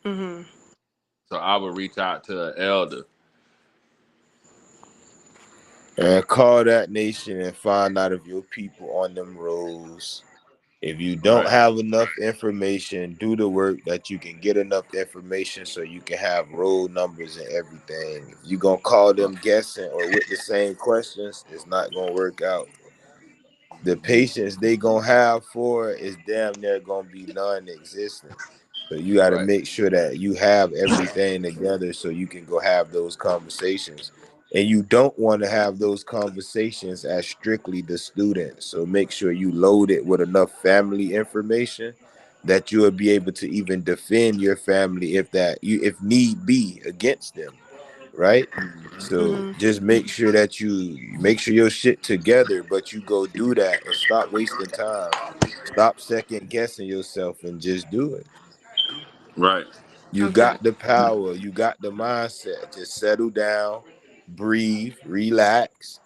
Mm-hmm. So I would reach out to an elder. And call that nation and find out if your people on them roads. If you don't Right. have enough information, do the work that you can get enough information so you can have roll numbers and everything. If you gonna call them guessing or with the same questions, it's not gonna work out. The patience they gonna have for it is damn near gonna be non-existent. So you got to Right. make sure that you have everything together so you can go have those conversations. And you don't want to have those conversations as strictly the student. So make sure you load it with enough family information that you will be able to even defend your family if need be against them, right? So Mm-hmm. just make sure that you make sure your shit together, but you go do that and stop wasting time. Stop second guessing yourself and just do it. Right. You Okay. got the power, you got the mindset. Just settle down, breathe, relax.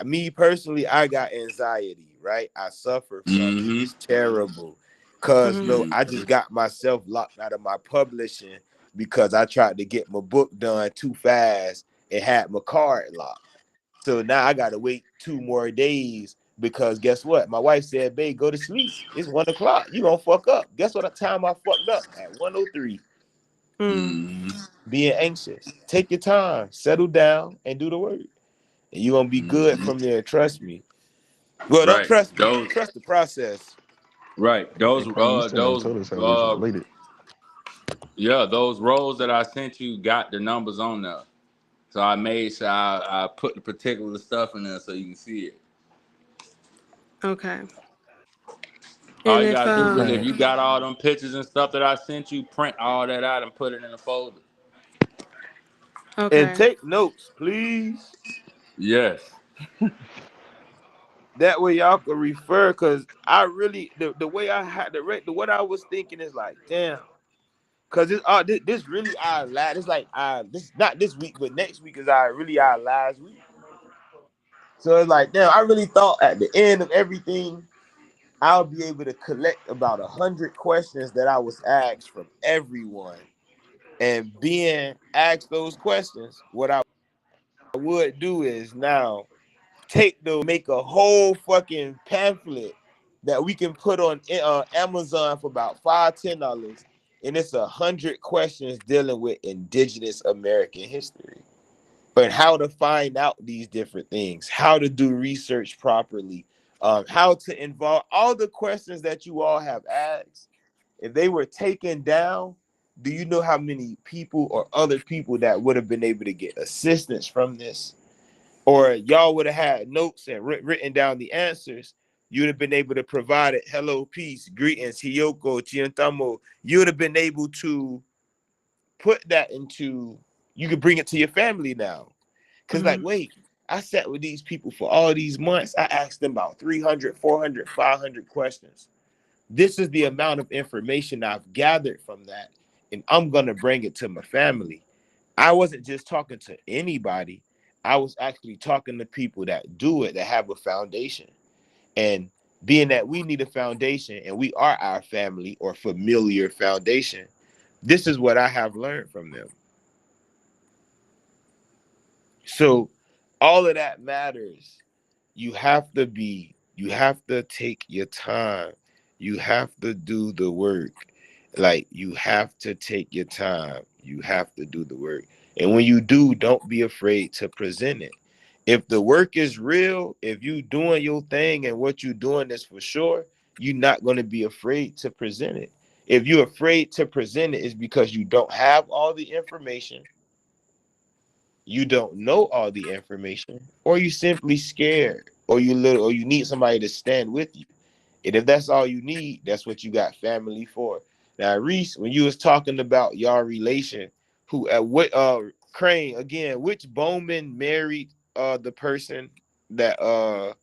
Me personally, I got anxiety, right? I suffer from it. Mm-hmm. It's terrible. Cause Mm-hmm. no, I Mm-hmm. just got myself locked out of my publishing because I tried to get my book done too fast and had my card locked. So now I gotta wait 2 more days because guess what? My wife said, "Babe, go to sleep. It's 1 o'clock. You gonna fuck up." Guess what? Time I fucked up at 1:03. Mm. Mm-hmm. Being anxious. Take your time, settle down, and do the work, and you're gonna be good Mm-hmm. from there. Trust me. Well, don't Right. trust me. Those. Trust the process. Right. Hey, Crane, you still ain't Those. told us how this related. Yeah. Those roles that I sent you got the numbers on there. So I made sure I put the particular stuff in there so you can see it. Okay. All And you if gotta do is Crane, if you got all them pictures and stuff that I sent you, print all that out and put it in a folder. And okay. take notes, please. Yes. That way y'all can refer. Cause I really the way I had the what I was thinking is like, damn. Cause this really our last. It's like this not this week, but next week is our last week. So it's like, damn, I really thought at the end of everything, I'll be able to collect about 100 questions that I was asked from everyone. And being asked those questions, what I would do is now take those, make a whole fucking pamphlet that we can put on Amazon for about $5-10, and it's 100 questions dealing with Indigenous American history. But how to find out these different things, how to do research properly, how to involve all the questions that you all have asked. If they were taken down, do you know how many people or other people that would have been able to get assistance from this? Or y'all would have had notes and written down the answers. You would have been able to provide it. Hello, peace, greetings, Hiyoko, Chiantamo. You would have been able to put that into, you could bring it to your family now. Cause like, Mm-hmm. wait, I sat with these people for all these months. I asked them about 300, 400, 500 questions. This is the amount of information I've gathered from that. And I'm going to bring it to my family. I wasn't just talking to anybody. I was actually talking to people that do it, that have a foundation. And being that we need a foundation and we are our family or familiar foundation, this is what I have learned from them. So all of that matters. You have to take your time. You have to do the work. Like, you have to take your time. You have to do the work. And when you do, don't be afraid to present it. If the work is real, if you doing your thing and what you doing is for sure, you're not going to be afraid to present it. If you're afraid to present it, it's because you don't have all the information, you don't know all the information, or you simply scared, or you need somebody to stand with you. And if that's all you need, that's what you got family for. Now, Reese, when you was talking about your relation, who at what Crane again, which Bowman married the person that oh,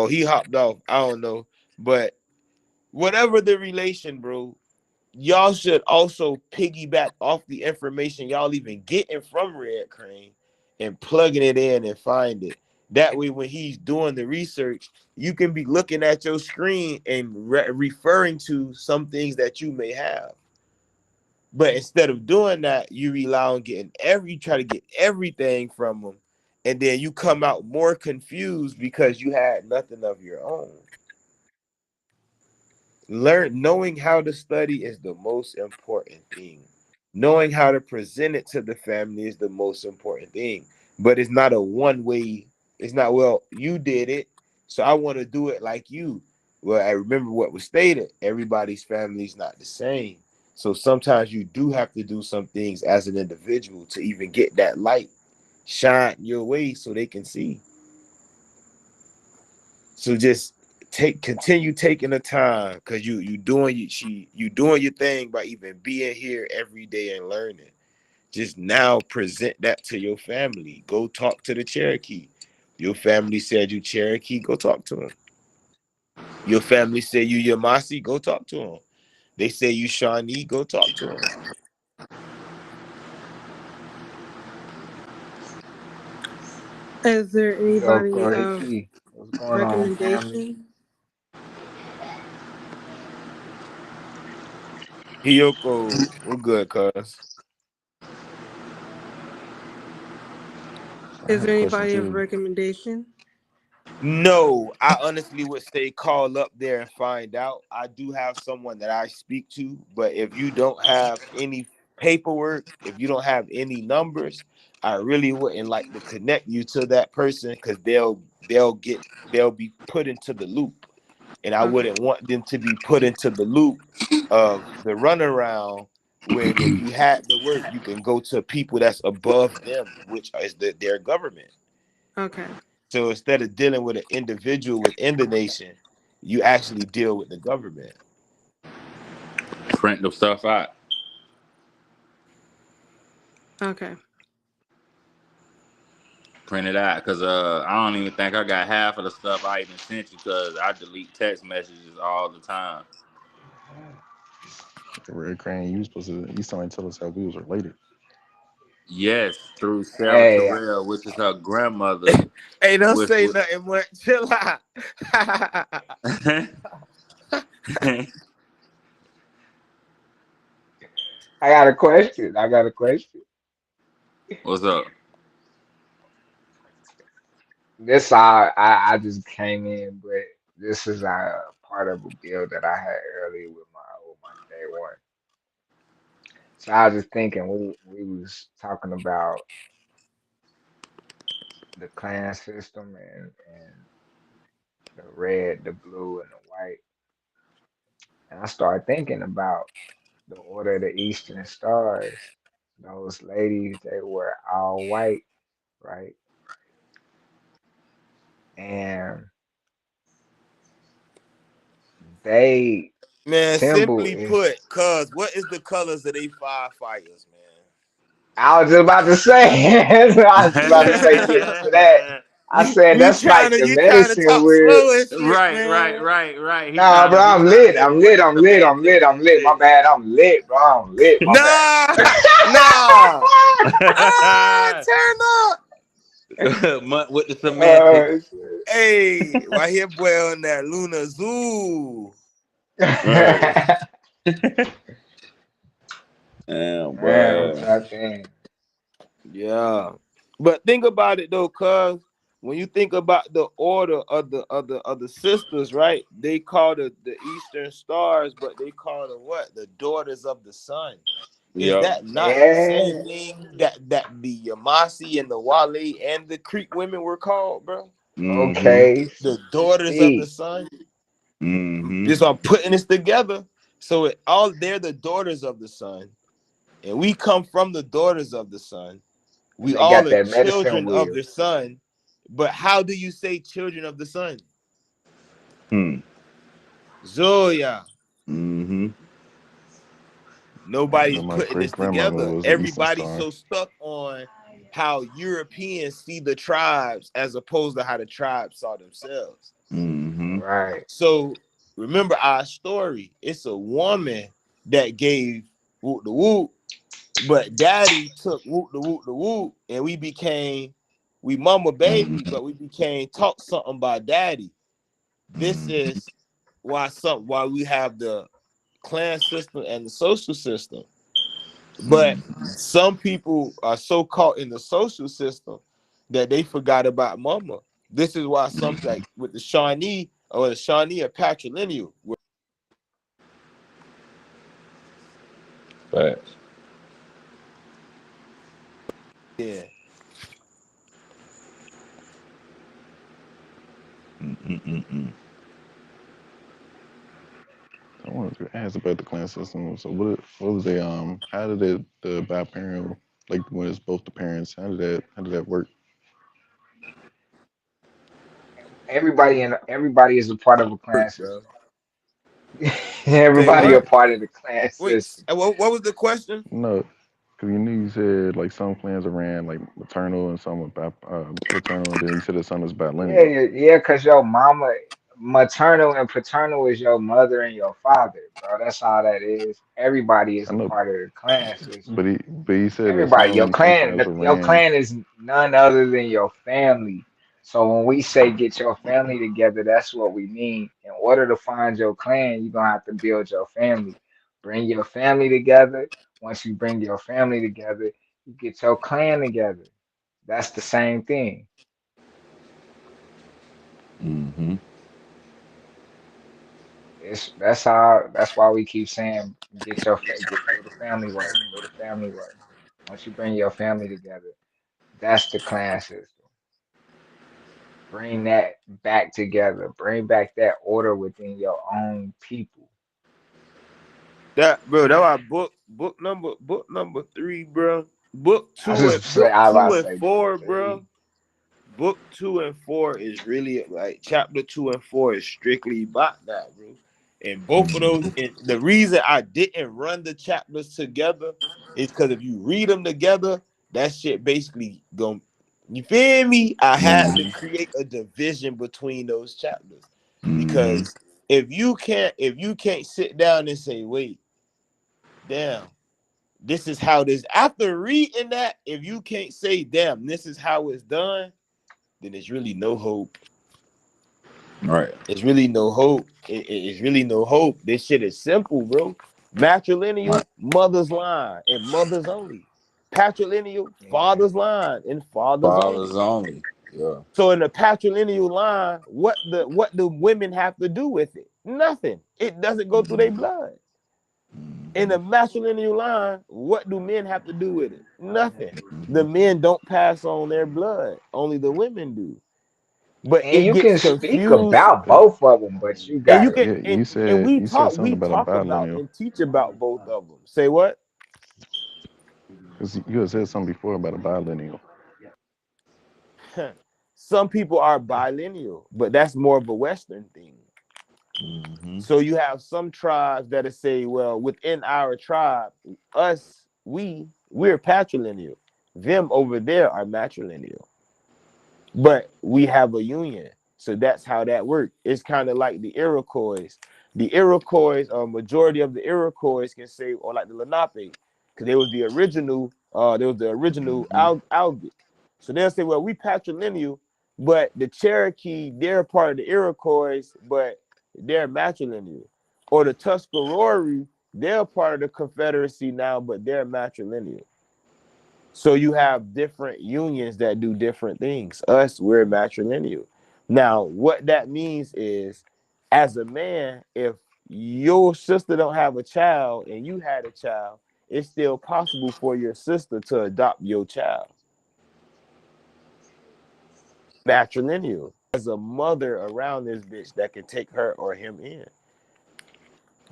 he hopped off. I don't know. But whatever the relation, bro, y'all should also piggyback off the information y'all even getting from Red Crane and plugging it in and find it. That way, when he's doing the research, you can be looking at your screen and referring to some things that you may have. But instead of doing that, you rely on you try to get everything from them, and then you come out more confused because you had nothing of your own. Knowing how to study is the most important thing. Knowing how to present it to the family is the most important thing. But it's not a one way. It's not, well, you did it, so I want to do it like you. Well, I remember what was stated. Everybody's family is not the same. So sometimes you do have to do some things as an individual to even get that light shine your way so they can see. So just continue taking the time, because you doing your thing by even being here every day and learning. Just now present that to your family. Go talk to the Cherokee. Your family said you Cherokee, go talk to them. Your family said you Yamasi, go talk to them. They say you Shawnee, go talk to them. Is there Yo, anybody Corey of P, what's going on, family? recommendation? Hiyoko, we're good, cuz. I Is had a there question anybody of too. recommendation? No, I honestly would say call up there and find out. I do have someone that I speak to, but if you don't have any paperwork, if you don't have any numbers, I really wouldn't like to connect you to that person, because they'll be put into the loop, and I Okay. wouldn't want them to be put into the loop of the runaround. When if you had the work, you can go to people that's above them, which is their government. Okay. So instead of dealing with an individual within the nation, you actually deal with the government. Print the stuff out. Okay. Print it out, cause I don't even think I got half of the stuff I even sent you, cause I delete text messages all the time. Red Crane, you starting to tell us how we was related. Yes, through Sarah Hey, Terrell, which is her grandmother, Hey, don't which say was. nothing much. Chill out. I got a question. I got a question. What's up? This I just came in, but this is part of a bill that I had earlier with my day one. So I was just thinking we was talking about the clan system and the red, the blue, and the white, and I started thinking about the Order of the Eastern Stars. Those ladies, they were all white, right? And they Man, symbol simply is. put, cuz what is the colors of they firefighters, I was just about to say. I was about to say get man? into that. I said you that's trying like to the you trying to medicine talk where. slow and shit, Right, right, man. right, right. He Nah, trying bro, to he I'm trying to lit. say I'm what lit. the I'm lit. I'm lit. semantics I'm and lit. I'm shit. lit. I'm lit, bro. I'm lit. My Nah, bad. nah. Turn up. With the semantics. uh, Hey, why here boy on that Luna Zoo? Right. shit. Damn, Man, I'm boy. tapped in. Yeah. But think about it though, cuz when you think about the order of the sisters, right? They call the Eastern Stars, but they call them what? The daughters of the sun. Is Yep. that not the same Yeah. thing that the Yamasi and the Wale and the Creek women were called, bro? Mm-hmm. Okay. The daughters of the See. sun. Mm-hmm. Just I'm putting this together. So they're the daughters of the sun, and we come from the daughters of the sun. And We they all got are that medicine children of wheel. the sun. But how do you say children of the sun? Hmm. Zoya. Mm-hmm. I know Nobody's my putting great this grandmother together. was an Eastern Everybody's Star. so stuck on how Europeans see the tribes as opposed to how the tribes saw themselves. Mm-hmm. Right. So remember our story. It's a woman that gave whoop the whoop, but daddy took whoop the whoop, and we mama baby, Mm-hmm. but we became taught something by daddy. This Mm-hmm. is why we have the clan system and the social system. But some people are so caught in the social system that they forgot about mama. This is why some like with the Shawnee or the Shawnee are patrilineal. Facts. Yeah. Mm-mm-mm-mm. I wanted to ask about the clan system. So what was they how did the biparental, like when it's both the parents, how did that work? Everybody is a part of a clan Bro. system. Say Everybody a what? part of the clan Wait, system. what was the question? No, because you knew you said like some clans are ran like maternal and some are paternal, and then you said that some is Yeah, bilineal. yeah, cause your mama, maternal and paternal is your mother and your father, bro. That's all that is. Everybody is I a know, part of the clan system. but he said that Everybody, some clans are your ran. clan is none other than your family. So when we say get your family together, that's what we mean. In order to find your clan, you're gonna have to build your family. Bring your family together. Once you bring your family together, you get your clan together. That's the same thing. Mm-hmm. It's that's why we keep saying do the family work, do the family work. Once you bring your family together, that's the clan system. Bring that back together. Bring back that order within your own people. That bro, that was book number 3, bro. Book I was two just and say book I was about two to and say book four, bro. 3. Book 2 and 4 is really like chapter 2 and 4 is strictly about that, bro. And both of those, and the reason I didn't run the chapters together is because if you read them together, that shit basically going, you feel me? I had to Mm-hmm. create a division between those chapters Mm-hmm. because if you can't sit down and say, wait, damn, this is how this, after reading that, if you can't say, damn, this is how it's done, then there's really no hope. Right. It's really no hope. It's really no hope. This shit is simple, bro. Matrilineal, Right. mother's line and mothers only. Patrilineal, Yeah. father's line and fathers Fathers only. only. Yeah. So in the patrilineal line, what do women have to do with it? Nothing. It doesn't go through their blood. In the matrilineal line, what do men have to do with it? Nothing. The men don't pass on their blood. Only the women do. But And it you gets can speak confused. about both of them, but you And you gotta can, Yeah, and you said something we about a talk about bilineal and teach about both of them. Say what? because you had said something before about a bilineal. Some people are bilineal, but that's more of a Western thing. Mm-hmm. So you have some tribes that say, well, within our tribe, we're patrilineal. Them over there are matrilineal. But we have a union. So that's how that works. It's kind of like the Iroquois. The Iroquois, or majority of the Iroquois can say, or like the Lenape, because there was the original Mm-hmm. Algot. So they'll say, well, we patrilineal, but the Cherokee, they're part of the Iroquois, but they're matrilineal. Or the Tuscarora, they're part of the Confederacy now, but they're matrilineal. So you have different unions that do different things. Us, we're matrilineal. Now, what that means is, as a man, if your sister don't have a child and you had a child, it's still possible for your sister to adopt your child. Matrilineal. As a mother around this bitch that can take her or him in.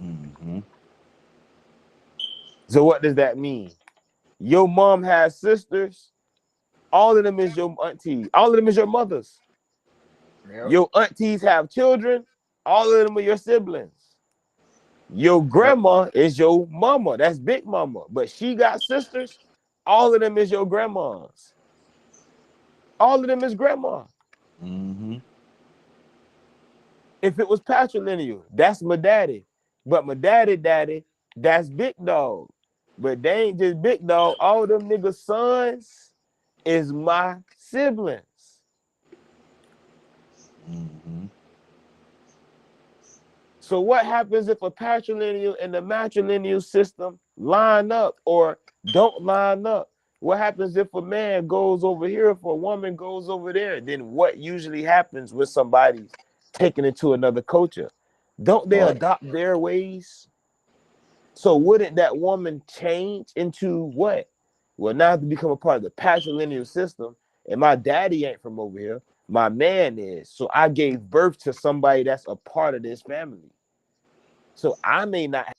Mm-hmm. So what does that mean? Your mom has sisters. All of them is your auntie. All of them is your mothers. Yep. Your aunties have children. All of them are your siblings. Your Yep. grandma is your mama. That's Big Mama. But she got sisters. All of them is your grandmas. All of them is grandma. Mm-hmm. If it was patrilineal, that's my daddy. But my daddy, that's Big Dog. But they ain't just Big Dog. All them niggas' sons is my siblings. Mm-hmm. So what happens if a patrilineal and the matrilineal system line up, or don't line up. What happens if a man goes over here, if a woman goes over there? Then what usually happens with somebody's taken into another culture? Don't they Right. adopt their ways? So wouldn't that woman change into what? Well, now to become a part of the patrilineal system, and my daddy ain't from over here. My man is. So I gave birth to somebody that's a part of this family. So I may not have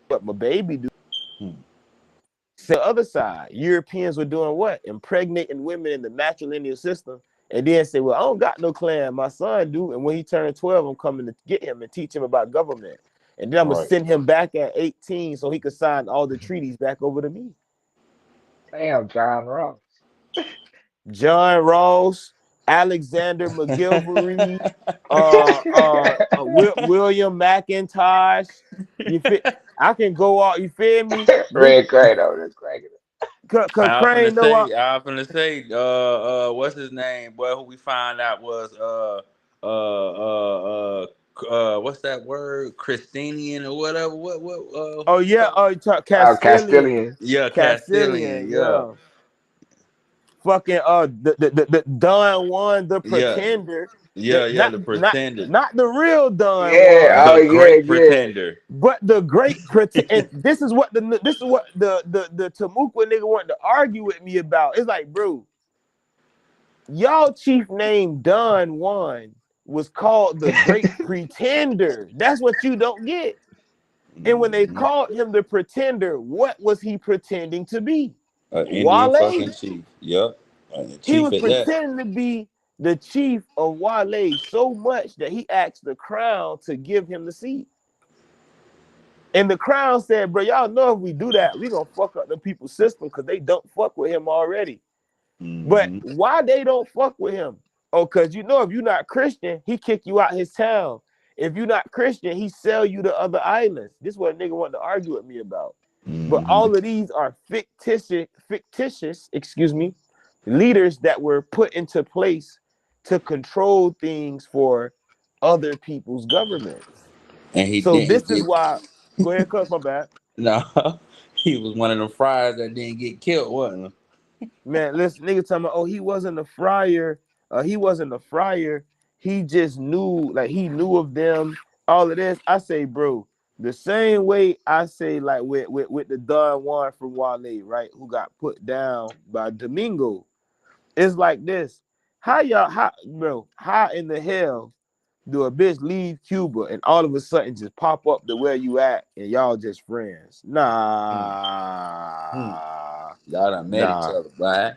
what my baby do. Hmm. So the other side, Europeans were doing what? Impregnating women in the matrilineal system, and then say, "Well, I don't got no clan. My son do, and when he turned 12, I'm coming to get him and teach him about government, and then I'm gonna Right. send him back at 18 so he could sign all the treaties back over to me." Damn, John Ross. John Ross, Alexander McGilvery, William McIntosh. You fit. I can go out. You feel me? Nigga, Red Grado, that's cracking cause Crane know I. I finna say, what's his name? Well, who we find out was, what's that word? Christinian or whatever. Oh Who you yeah, call? Castilian, Castilian. Yeah, Castilian. Castilian. Yeah, Yeah, fucking the Don Juan, the yeah, Pretender. yeah, That yeah. The Pretender, not the real Don Yeah, Juan, oh the yeah, Great yeah. Pretender. but the great pretend. And this is what the Tamukwa nigga wanted to argue with me about. It's like, bro, y'all chief name Don Juan was called the Great Pretender. That's what you don't get. And when they Mm-hmm. called him the Pretender, what was he pretending to be? Indian Wale. fucking chief. Yep, He chief was at that. pretending to be the chief of Wale so much that he asked the crown to give him the seat. And the crown said, bro, y'all know if we do that, we gonna fuck up the people's system because they don't fuck with him already. But Mm-hmm. why they don't fuck with him? Oh, because you know if you're not Christian, he kick you out his town. If you're not Christian, he sell you to other islands. This is what a nigga wanted to argue with me about. But Mm-hmm. all of these are excuse me, leaders that were put into place to control things for other people's governments. And he So this didn't is get. why. Go ahead, cuz my bad. No, he was one of the friars that didn't get killed, wasn't Man, listen, nigga talking about, oh, he wasn't a friar. He wasn't a friar. He just knew, like, he knew of them, all of this. I say, bro, the same way I say, like, with the Don Juan from Wale, right, who got put down by Domingo. It's like this. How in the hell do a bitch leave Cuba and all of a sudden just pop up to where you at and y'all just friends? he? Hmm. Nah. Y'all done met each Nah. other, boy.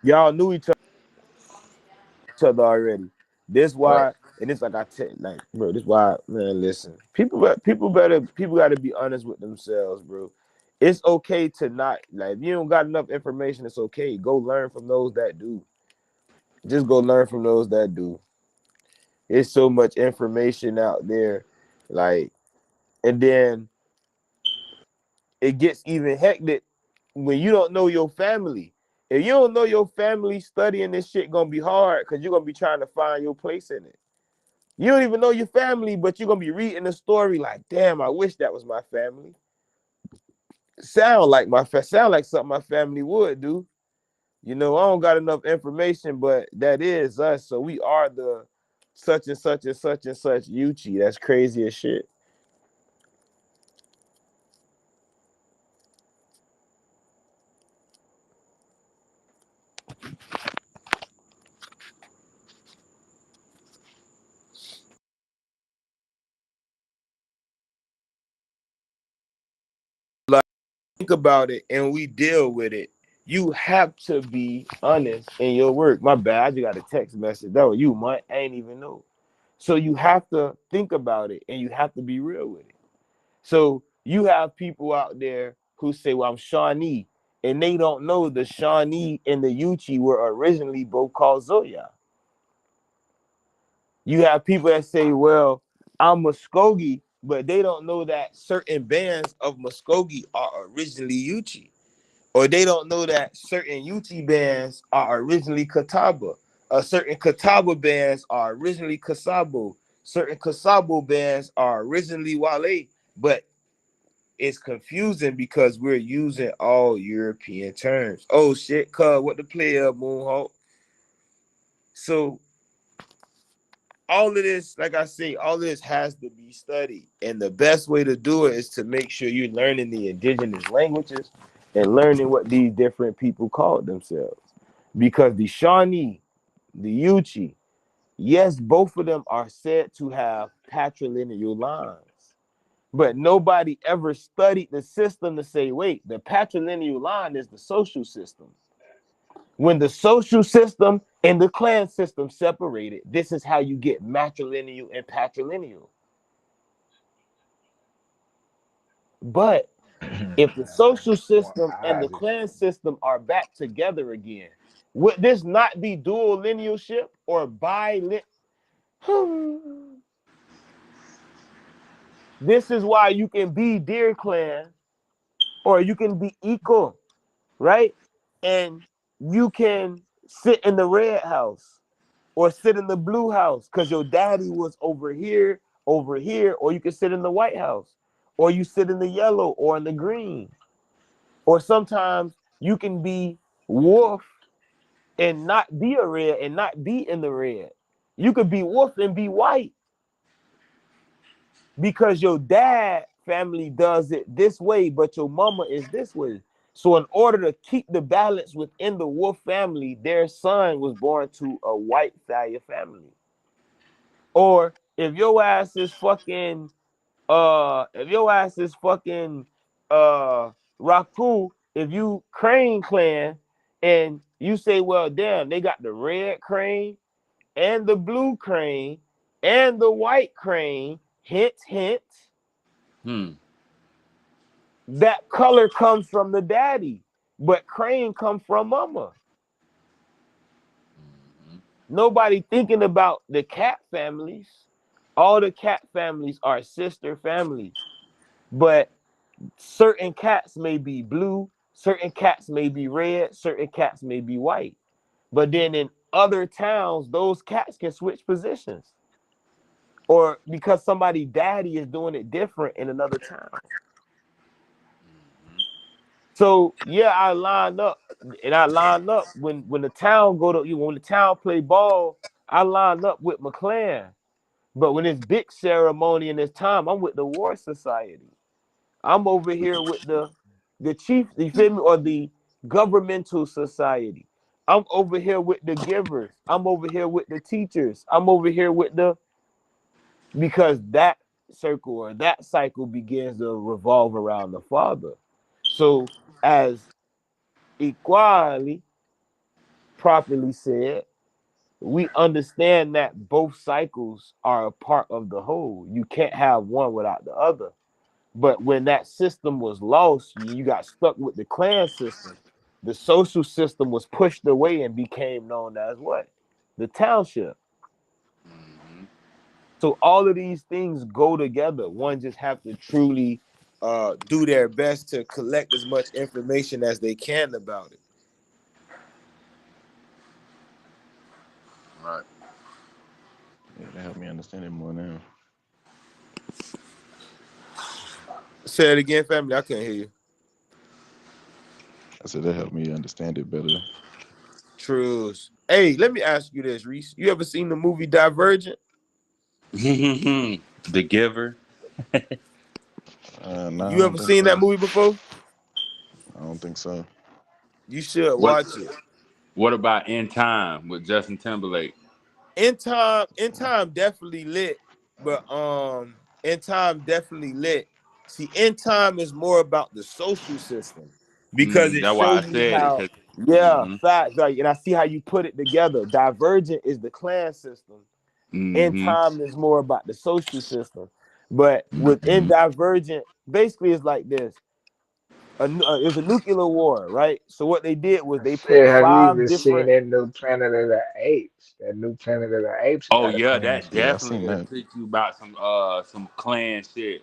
Y'all knew each other already. This Right. why, and it's like I tell, like, bro, this why, man. Listen, people got to be honest with themselves, bro. It's okay to not like if you don't got enough information. It's okay. Go learn from those that do. Just go learn from those that do. It's so much information out there, like, and then it gets even hectic when you don't know your family. If you don't know your family, studying this shit gonna be hard because you're gonna be trying to find your place in it. You don't even know your family, but you're gonna be reading the story like, damn, I wish that was my family. Sound like something my family would do. You know, I don't got enough information, but that is us. So we are the such and such and such and such Uchi. That's crazy as shit. Like, think about it and we deal with it. You have to be honest in your work. My bad. I just got a text message. That was you, man. I ain't even know. So you have to think about it and you have to be real with it. So you have people out there who say, well, I'm Shawnee, and they don't know the Shawnee and the Yuchi were originally both called Zoya. You have people that say, well, I'm Muskogee, but they don't know that certain bands of Muskogee are originally Yuchi. Or they don't know that certain Yuchi bands are originally Catawba. Certain Catawba bands are originally Kasabo. Certain Kasabo bands are originally Wale. But it's confusing because we're using all European terms. Oh shit, cuz what the player Moonhawk. So all of this, like I say, all of this has to be studied. And the best way to do it is to make sure you're learning the indigenous languages and learning what these different people called themselves. Because the Shawnee, the Yuchi, yes, both of them are said to have patrilineal lines. But nobody ever studied the system to say, wait, the patrilineal line is the social system. When the social system and the clan system separated, this is how you get matrilineal and patrilineal. But if the social It's more system and the obvious. clan system are back together again, would this not be dual linealship or bi? This is why you can be Deer Clan or you can be equal, right? And you can sit in the red house or sit in the blue house because your daddy was over here, or you can sit in the white house, or you sit in the yellow or in the green. Or sometimes you can be wolf and not be a red and not be in the red. You could be wolf and be white because your dad family does it this way, but your mama is this way. So in order to keep the balance within the wolf family, their son was born to a white Thalia family. Or if your ass is fucking Raku, if you Crane clan and you say, well, damn, they got the red crane and the blue crane and the white crane, hint, hint, that color comes from the daddy, but crane comes from mama. Nobody thinking about the cat families. All the cat families are sister families, but certain cats may be blue, certain cats may be red, certain cats may be white. But then in other towns, those cats can switch positions. Or because somebody daddy is doing it different in another town. So yeah, I lined up and I lined up when the town when the town play ball, I lined up with my clan. But when it's big ceremony and it's time, I'm with the War Society. I'm over here with the chief, you feel me, or the governmental society. I'm over here with the givers. I'm over here with the teachers. I'm over here with because that circle or that cycle begins to revolve around the father. So as equality properly said, we understand that both cycles are a part of the whole. You can't have one without the other. But when that system was lost, you got stuck with the clan system. The social system was pushed away and became known as what? The township. So all of these things go together. One just have to truly do their best to collect as much information as they can about it. Right. Yeah, that helped me understand it more now. Say it again, family. I can't hear you. I said that helped me understand it better. Trues. Hey, let me ask you this, Reese. You ever seen the movie Divergent? The Giver. No, I You don't ever think seen that so. movie before? I don't think so. You should What watch it. What about In Time with Justin Timberlake? In time definitely lit, but in time definitely lit. See, in time is more about the social system because it That's why I shows you said it. how, Cause, yeah, mm-hmm, facts, right? And I see how you put it together. Divergent is the clan system. In mm-hmm, time is more about the social system. But within Divergent, basically it's like this. It was a nuclear war, right? So what they did was they put Shit, have you five even seen different. that new Planet of the Apes? That new Planet of the Apes Oh got a yeah, clan that Yeah, I system. definitely seen will that. teach you about some clan shit.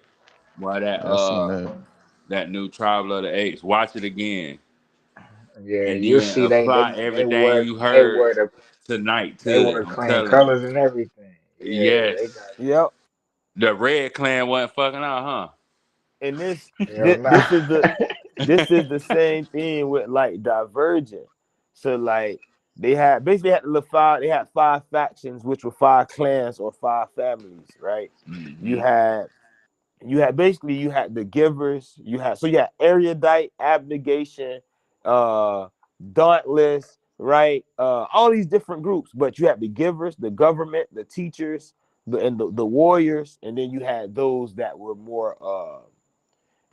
Why Yeah, I seen that. that new Tribal of the Apes. Watch it again, Yeah, and you then see apply everything you heard tonight they to it. wear I'm clan telling you. colors and everything. Yeah, they got Yes, Yep. the Red Clan wasn't fucking out, huh? And this Hell this, nah. this is the this is the same thing with like Divergent. So like they had five factions, which were five clans or five families, right? You Mm-hmm. had you had the givers, you had erudite, abnegation, uh dauntless, right? All these different groups, but you had the givers, the government, the teachers, the warriors, and then you had those that were more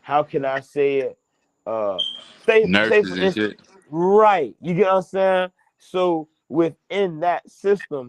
how can I say it? Uh, say Nurses for and instance, shit. right? You get what I'm saying? So within that system,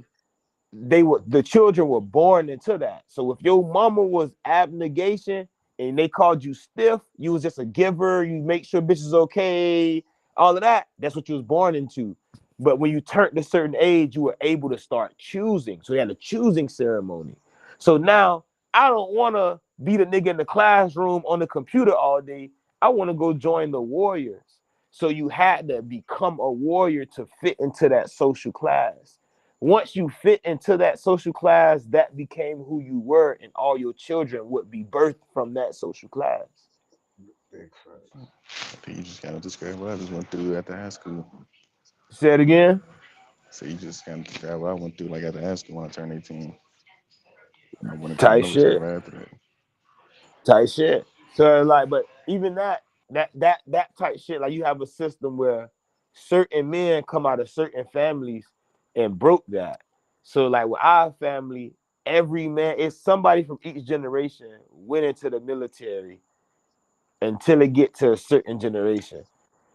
the children were born into that. So if your mama was abnegation and they called you stiff, you was just a giver. You make sure bitches okay, all of that. That's what you was born into. But when you turned a certain age, you were able to start choosing. So they had a choosing ceremony. So now I don't want to be the nigga in the classroom on the computer all day. I want to go join the warriors. So you had to become a warrior to fit into that social class. Once you fit into that social class, that became who you were, and all your children would be birthed from that social class. Big facts. I think you just kind of described what I just went through after high school. Say it again. So you just kind of described what I went through like after high school when I turned 18. I went into the Type military shit. right after that. Type shit. So like, but even that type shit, like you have a system where certain men come out of certain families and broke that. So like with our family, every man, it's somebody from each generation went into the military until it get to a certain generation.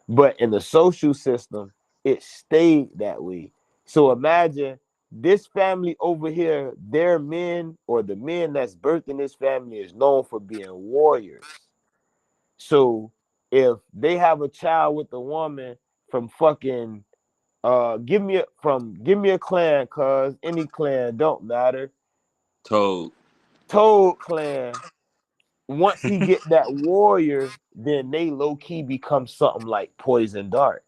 But in the social system, it stayed that way. So imagine this family over here, their men or the men that's birthed in this family is known for being warriors. So if they have a child with a woman from fucking give me a clan, cuz any clan don't matter. Told. Toad clan, once he get that warrior, then they low key become something like Poison Dart.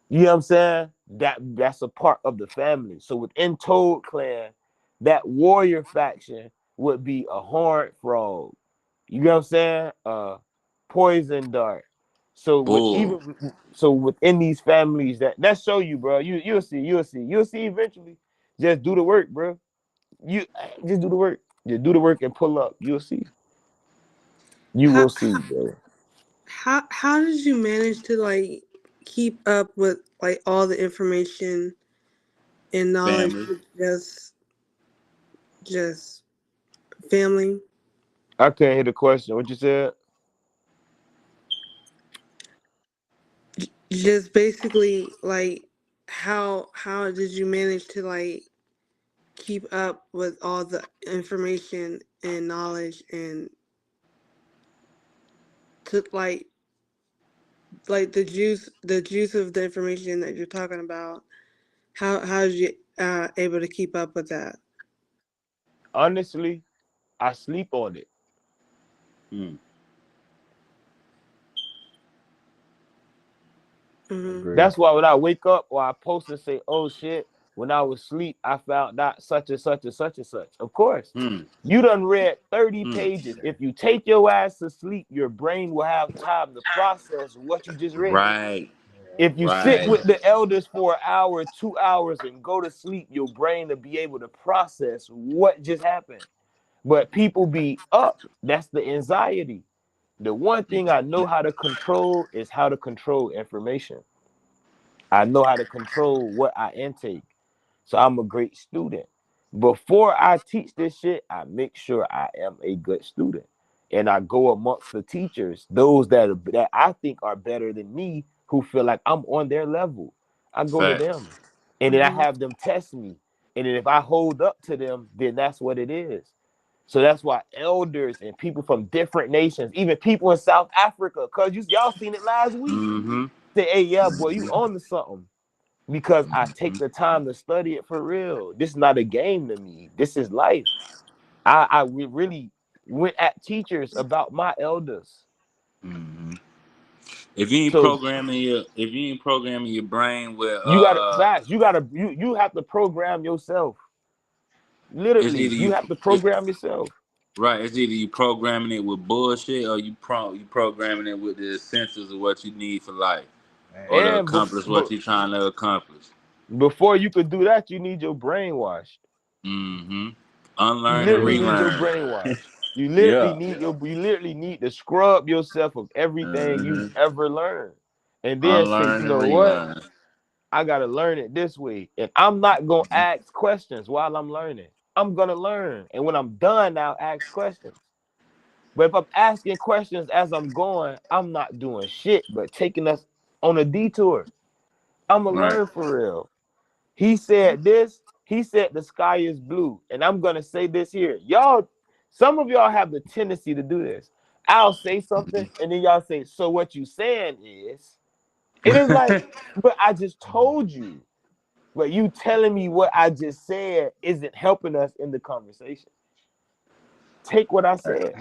You know what I'm saying? That's a part of the family. So within Toad Clan, that warrior faction would be a horned frog. You know what I'm saying? Poison dart. So Bull. within these families that show you, bro. You'll see eventually. Just do the work, bro. You just do the work. Just do the work and pull up. You'll see. You How will see, bro. how did you manage to like keep up with like all the information and knowledge Family. with just family? I can't hear the question. What you said? Just basically like how did you manage to like keep up with all the information and knowledge and to like the juice of the information that you're talking about? How did you able to keep up with that? Honestly, I sleep on it. Mm. Mm-hmm. Agree. That's why when I wake up or I post and say, "Oh shit," when I was asleep, I found out such and such and such and such. Of course, Mm. you done read 30 Mm. pages. If you take your ass to sleep, your brain will have time to process what you just read. Right. If you sit Right. with the elders for an hour, 2 hours, and go to sleep, your brain will be able to process what just happened. But people be up. That's the anxiety. The one thing I know how to control is how to control information. I know how to control what I intake. So I'm a great student. Before I teach this shit, I make sure I am a good student. And I go amongst the teachers, those that I think are better than me, who feel like I'm on their level. I go to Facts. them. And then I Mm-hmm. have them test me. And then if I hold up to them, then that's what it is. So that's why elders and people from different nations, even people in South Africa, because y'all seen it last week, Mm-hmm. say, hey, yeah, boy, you Mm-hmm. on to something because I Mm-hmm. take the time to study it for real. This is not a game to me. This is life. I really went at teachers about my elders. Mm-hmm. So If you ain't programming your brain with you got to fast. You have to program yourself. it's Literally, either you you have to it, program yourself. Right. It's either you programming it with bullshit or you programming it with the essentials of what you need for life or to And accomplish what you're trying to accomplish. before you could do that, you need your brainwash. Mm-hmm. You Unlearn and literally need your relearn. brainwash. Yeah. You literally need to scrub yourself of everything you've Mm-hmm. ever learned. And then say, you Unlearn and know what? relearn. I gotta learn it this way. And I'm not gonna ask questions while I'm learning. I'm gonna learn. And when I'm done, I'll ask questions. But if I'm asking questions as I'm going, I'm not doing shit but taking us on a detour. I'ma Right. learn for real. He said this. He said the sky is blue. And I'm gonna say this here. Y'all, some of y'all have the tendency to do this. I'll say something, and then y'all say, so what you saying is, it is like, but I just told you. But you telling me what I just said isn't helping us in the conversation. Take what I said.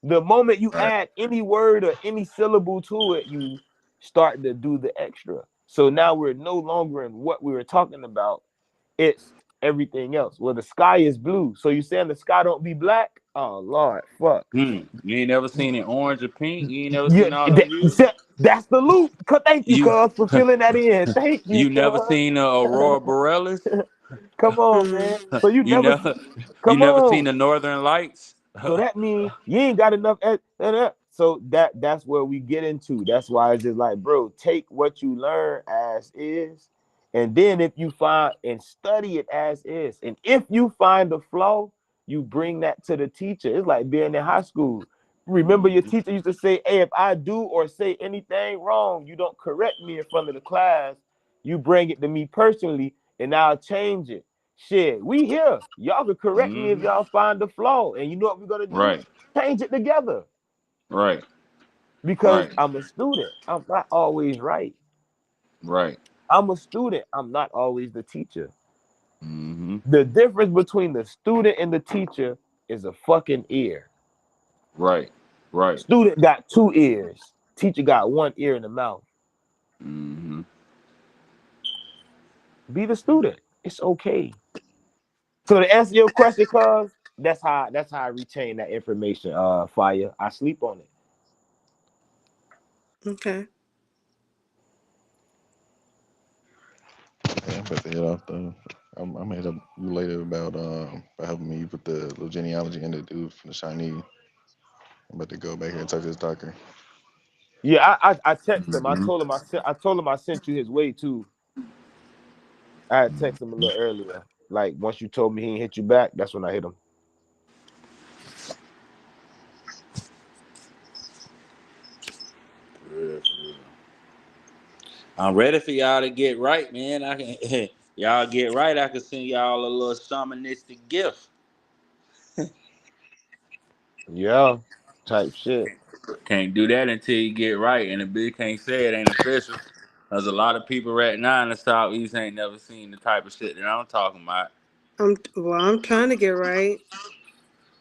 The moment you Right. add any word or any syllable to it, you start to do the extra. So now we're no longer in what we were talking about. It's everything else. Well, the sky is blue. So you saying the sky don't be black? Oh Lord, fuck. You ain't never seen it orange or pink. You ain't never Yeah, seen all them views. that's the loop. Thank you, You cuz, for filling that in. Thank you, you never cuz. seen the aurora borealis. Come on, Hmm. man. So you You never never you come never seen on. the northern lights. So that means you ain't got enough. So that's where we get into. That's why it's just like, bro, take what you learn as is, and then if you find and study it as is, and if you find a flaw, you bring that to the teacher. It's like being in high school. Remember, your Mhm. teacher used to say, "Hey, if I do or say anything wrong, you don't correct me in front of the class. You bring it to me personally, and I'll change it." Shit, we here. Y'all can correct me if Mhm. y'all find the flaw. And you know what we're gonna do? Right. Change it together. Right. Because Right. I'm a student. I'm not always right. Right. I'm a student. I'm not always the teacher. Mhm. The difference between the student and the teacher is a fucking ear. Right. Right. Student got two ears. Teacher got one ear in the mouth. Mhm. Be the student. It's okay. So to answer your question, cuz that's how I retain that information. Fire. I sleep on it. Okay. Yeah, I'm about to head off though. I'm gonna hit up you later about helping me with the little genealogy and the dude from the Chinese. I'm about to go back here and talk to this doctor. Yeah, I texted him. Mhm. I told him I sent you his way too. I had texted him a little earlier. Like once you told me he didn't hit you back, that's when I hit him. For real, for real. I'm ready for y'all to get right, man. I can y'all get right. I can send y'all a little shamanistic gift. Yeah, type shit. Can't do that until you get right, and the bitch can't say it ain't official. There's a lot of people right now in the southeast ain't never seen the type of shit that I'm talking about. I'm trying to get right.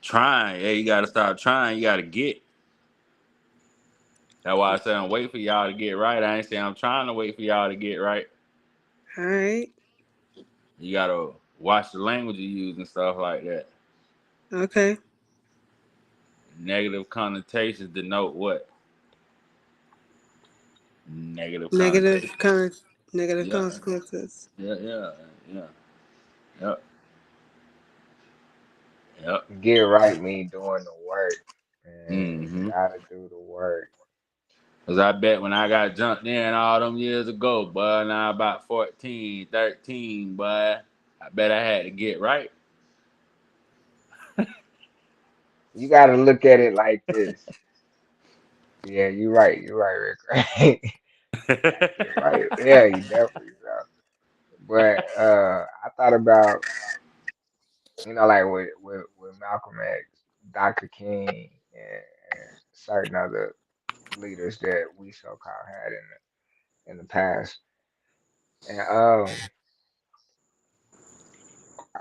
Trying, yeah, you gotta stop trying. You gotta get. That's why I said I'm waiting for y'all to get right. I ain't saying I'm trying to wait for y'all to get right. All right. You gotta watch the language you use and stuff like that. Okay. Negative connotations denote what? Negative Negative connotations. con negative Yeah, consequences. yeah. Yep, yep. Get right mean doing the work. And Mm-hmm. gotta do the work. Cause I bet when I got jumped in all them years ago, boy, now about 14, 13, boy, I bet I had to get right. You gotta look at it like this. Yeah, you're right. You're right, Rick. Right? Gotta get right. Yeah, you definitely so. But I thought about, like with Malcolm X, Dr. King, and certain other leaders that we so called had in the past. And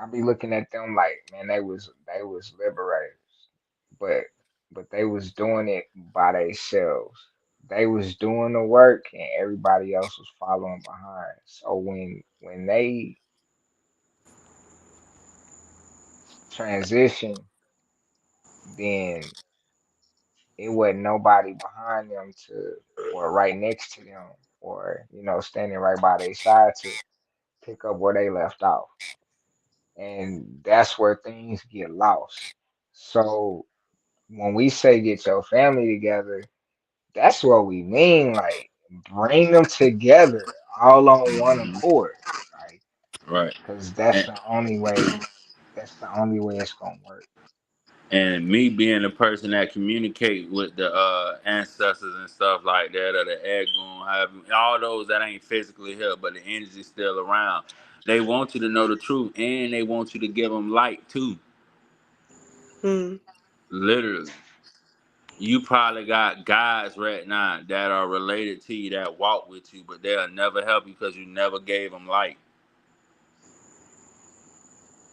I be looking at them like, man, they was liberators, but they was doing it by themselves. They was doing the work, and everybody else was following behind. So when they transition then it wasn't nobody behind them to, or right next to them, or standing right by their side to pick up where they left off. And that's where things get lost. So when we say get your family together, that's what we mean. Like, bring them together all on one Hmm. accord. Like, Right. because And, that's the only way it's gonna work. and me being the person that communicate with the ancestors and stuff like that, or the Egun, all those that ain't physically here, but the energy's still around. They want you to know the truth, and they want you to give them light too. Mm. Literally, you probably got guys right now that are related to you that walk with you, but they'll never help you because you never gave them light.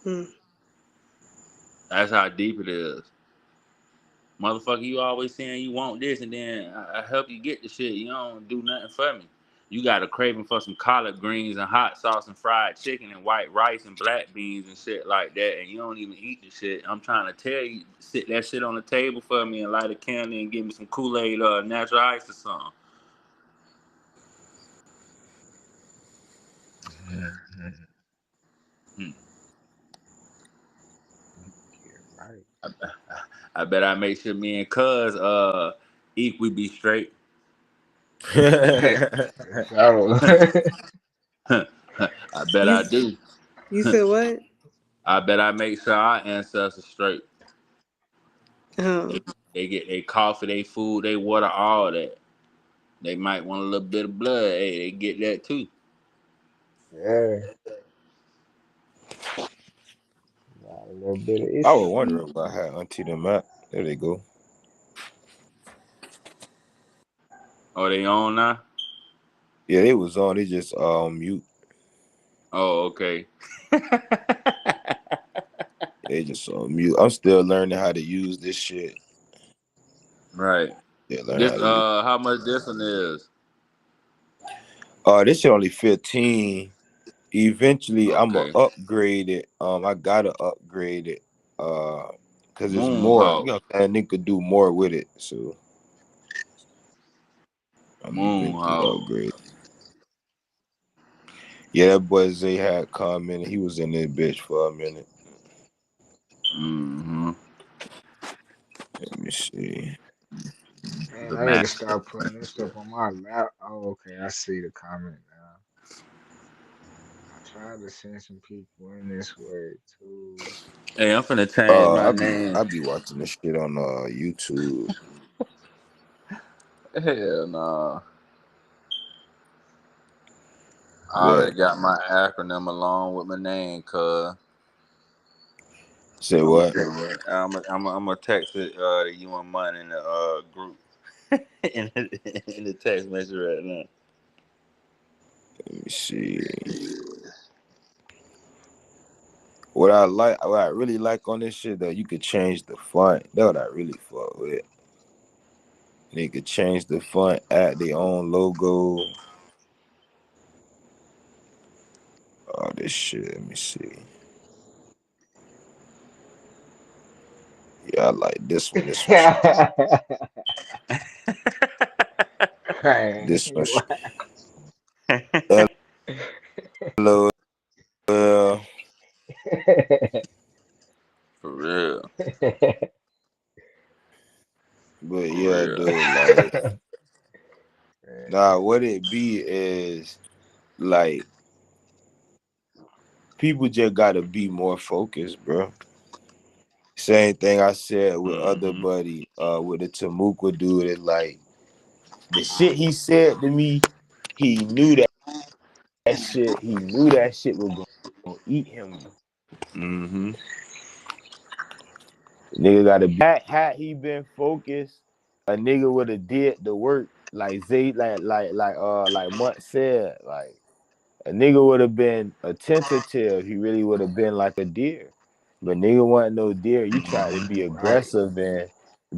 Mm. That's how deep it is. Motherfucker, you always saying you want this, and then I help you get the shit. You don't do nothing for me. You got a craving for some collard greens and hot sauce and fried chicken and white rice and black beans and shit like that, and you don't even eat the shit. I'm trying to tell you, sit that shit on the table for me and light a candle and give me some Kool-Aid or natural ice or something. Mhm. Hmm. You're right. I bet I make sure me and Cuz eat we be straight. So, I bet You I do. you said what? I bet I make sure our ancestors straight. Um. They get their coffee, their food, they water, all that. They might want a little bit of blood. Hey, they get that too. yeah, got a little bit of I was issue. wondering about how Auntie them at. There they go. Oh, they on now? Yeah, they was on. They just mute. Oh, okay. They just on mute. I'm still learning how to use this shit. Right. Yeah, learning This how to use. how much this one is? This shit only 15. Eventually, I'ma Okay. upgrade it. I gotta upgrade it. Cause it's more. You Moonhawk. know, and they could do more with it. So I'm eventually Moonhawk. upgrade. Yeah, that boy Zay had commented. He was in this bitch for a minute. Mm-hmm. Let me see. Man, The I need to master. start putting this stuff on my lap. Oh, okay, I see the comment now. I tried to send some people in this way too. Hey, I'm finna change my I be name. I be watching this shit on YouTube. Hell no. I What? already got my acronym along with my name, cuz. Say I'm what? I'm gonna text it to you and mine in the group in the text message right now. Let me see. What I really like on this shit that you could change the font. That what I really fuck with. They could change the font, add their own logo. All this shit. Let me see. Yeah, I like this one. This one. Man, This one. Hello. For real, But for yeah, real. dude. Like, nah. What it be is like people just gotta be more focused, bro. Same thing I said with other Mm-hmm. buddy, with the Tamukwa dude. Is like the shit he said to me. He knew that shit. He knew that shit was gonna eat him. Mm-hmm. Nigga gotta be. Had he been focused, a nigga would have did the work like Zay, like Mutt said. Like a nigga would have been attentive. He really would have been like a deer. But nigga wasn't no deer. You try to be right. aggressive and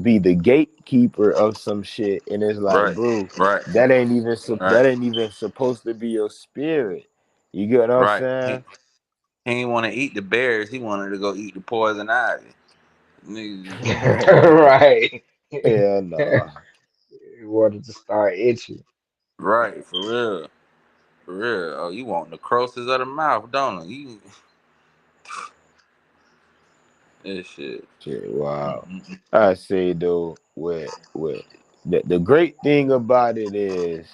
be the gatekeeper of some shit, and it's like, Right, bro, right, that right, ain't even supposed to be your spirit. You get what I'm right. saying? He didn't want to eat the berries. He wanted to go eat the poison ivy. Nigga. Right. Yeah, no. You wanted to start itching. Right, for real. For real. Oh, you want the necrosis of the mouth, don't you? This shit. Shit, wow. Mm-mm. I say though, with the great thing about it is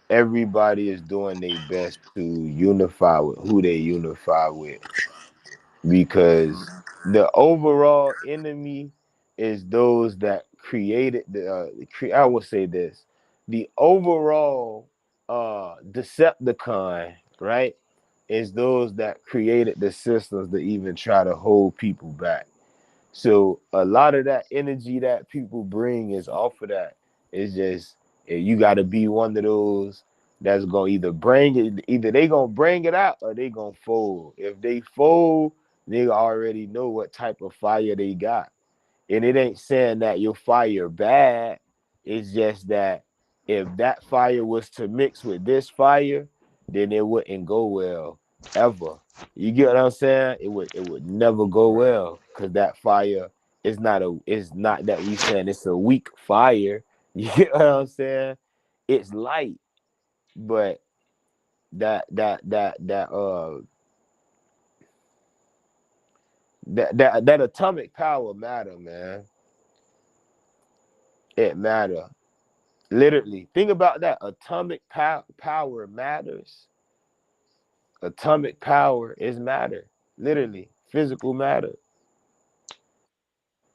everybody is doing their best to unify with who they unify with, because the overall enemy is those that created I will say this, the overall Decepticon, right, is those that created the systems that even try to hold people back. So a lot of that energy that people bring is off of that. It's just you got to be one of those that's gonna either bring it, either they gonna bring it out or they gonna fold. If they fold, they already know what type of fire they got. And it ain't saying that your fire bad. It's just that if that fire was to mix with this fire, then it wouldn't go well ever. You get what I'm saying? It would never go Right. well because that fire is not a, it's not that we saying it's a weak fire. You get what I'm saying? It's light, but that that atomic power matter, man. It matter. Literally, think about that. Atomic power matters. Atomic power is matter. Literally, physical matter.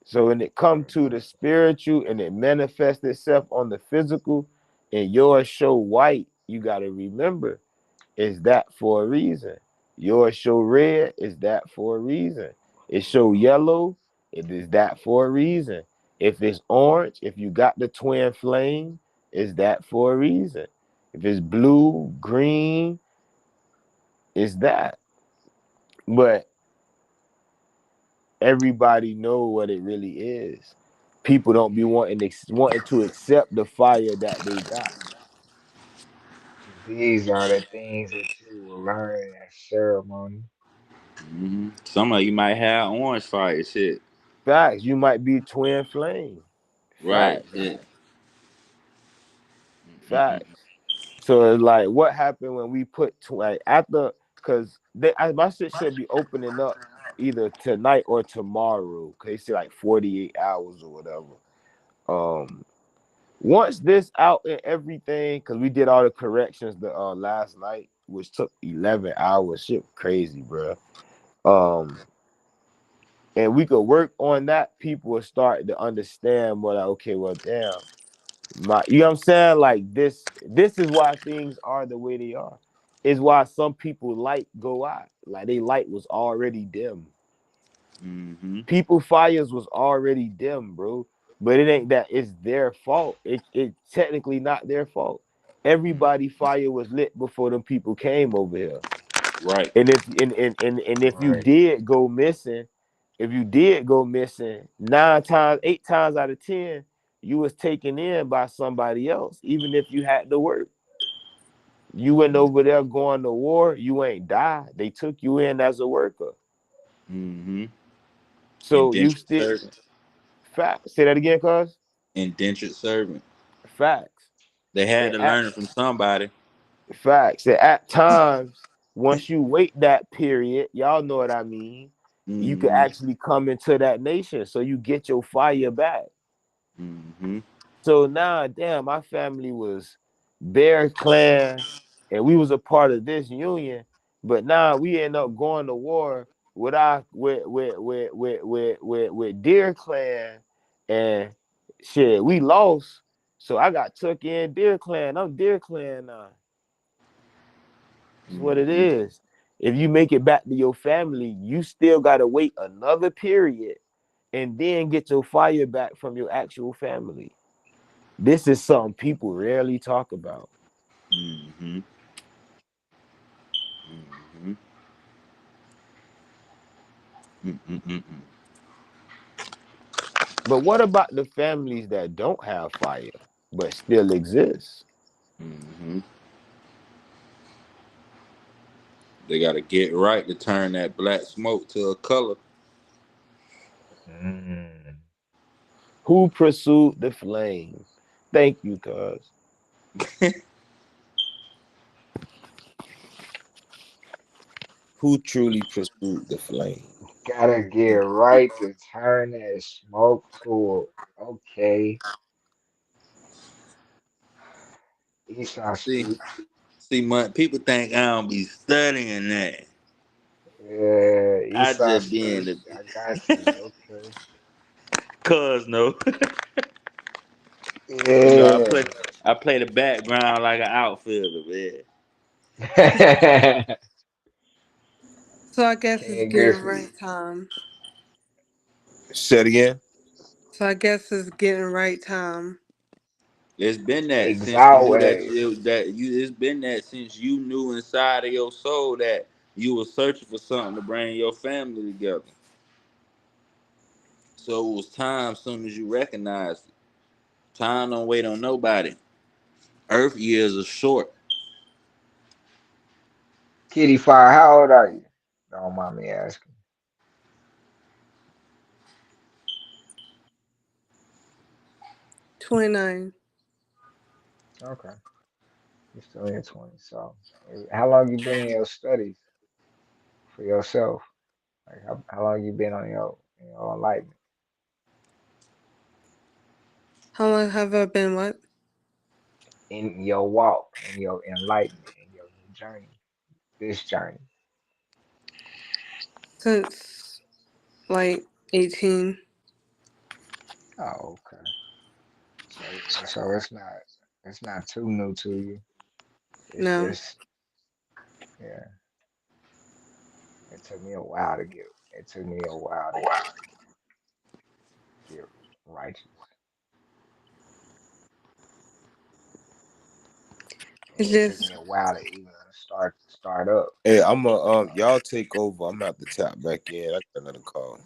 So when it comes to the spiritual and it manifests itself on the physical, and yours show white, you gotta remember, is that for a reason. Yours show red, is that for a reason. It show yellow, it is that for a reason. If it's orange, if you got the twin flame, is that for a reason. If it's blue, green, is that. But everybody know what it really is. People don't be wanting to accept the fire that they got. These are the things that you will learn at ceremony. Some of you might have orange fire shit. Facts. You might be twin flame. Right. Facts. Yeah. Facts. So it's like, what happened when we put like after, because my shit should be opening up either tonight or tomorrow. Cause they say like 48 hours or whatever. Um, Once this out and everything, because we did all the corrections the last night, which took 11 hours. Shit, crazy, bro. Um, and we could work on that. People will start to understand what. Like, okay, well, damn, you know what I'm saying? Like this is why things are the way they are. Is why some people light go out. Like they light was already dim. Mm-hmm. People fires was already dim, bro. But it ain't that it's their fault. It technically not their fault. Everybody fire was lit before them people came over here. Right. And if you Right. did go missing, if you did go missing, 9 times, 8 times out of 10, you was taken in by somebody else, even if you had to work. You went over there going to war, you ain't die. They took you in as a worker. Mm-hmm. So you Indentured still servant. fact. Say that again, cuz. Indentured servant. Facts. They had And to at learn it from somebody. facts. And at times, once you wait that period, y'all know what I mean. You could Mm-hmm. actually come into that nation, so you get your fire back. Mm-hmm. So now, damn, my family was Bear Clan, and we was a part of this union. But now we end up going to war with our with Deer Clan, and shit, we lost. So I got took in Deer Clan. I'm Deer Clan now. That's what it Mm-hmm. is. If you make it back to your family, you still gotta wait another period and then get your fire back from your actual family. This is something people rarely talk about. Mm-hmm. Mm-hmm. Mm-mm-mm-mm. But what about the families that don't have fire but still exist? Mm-hmm. They gotta get right to turn that black smoke to a color. Mm. Who pursued the flame? Thank you, cuz. Who truly pursued the flame? Gotta get right to turn that smoke to okay. Esau See, speaks. people think I don't be studying that. Yeah, I Esau just be in speaks. the I got you. Okay. cuz no. You know, Yeah. I play the background like an outfielder, man. So I guess it's King getting Griffey. right time. Say it again. So I guess it's getting right time. It's been that since you knew that Exalted. it's been that since you knew inside of your soul that you were searching for something to bring your family together. So it was time soon as you recognized it. Time don't wait on nobody. Earth years are short. Kitty Fire, how old are you? Don't mind me asking. 29. Okay. You're still in your 20s. So, how long you been in your studies for yourself? Like, how long you been on your enlightenment, How long have I been what? in your walk, in your enlightenment, in your new journey, this journey? Since like 18. Oh, okay. So it's not too new to you. It's No. just yeah. It took me a while to get. It took me a while to get righteous. It's It took me just a while to even start up. Hey, I'm y'all take over. I'm gonna have to tap back in. I got another call.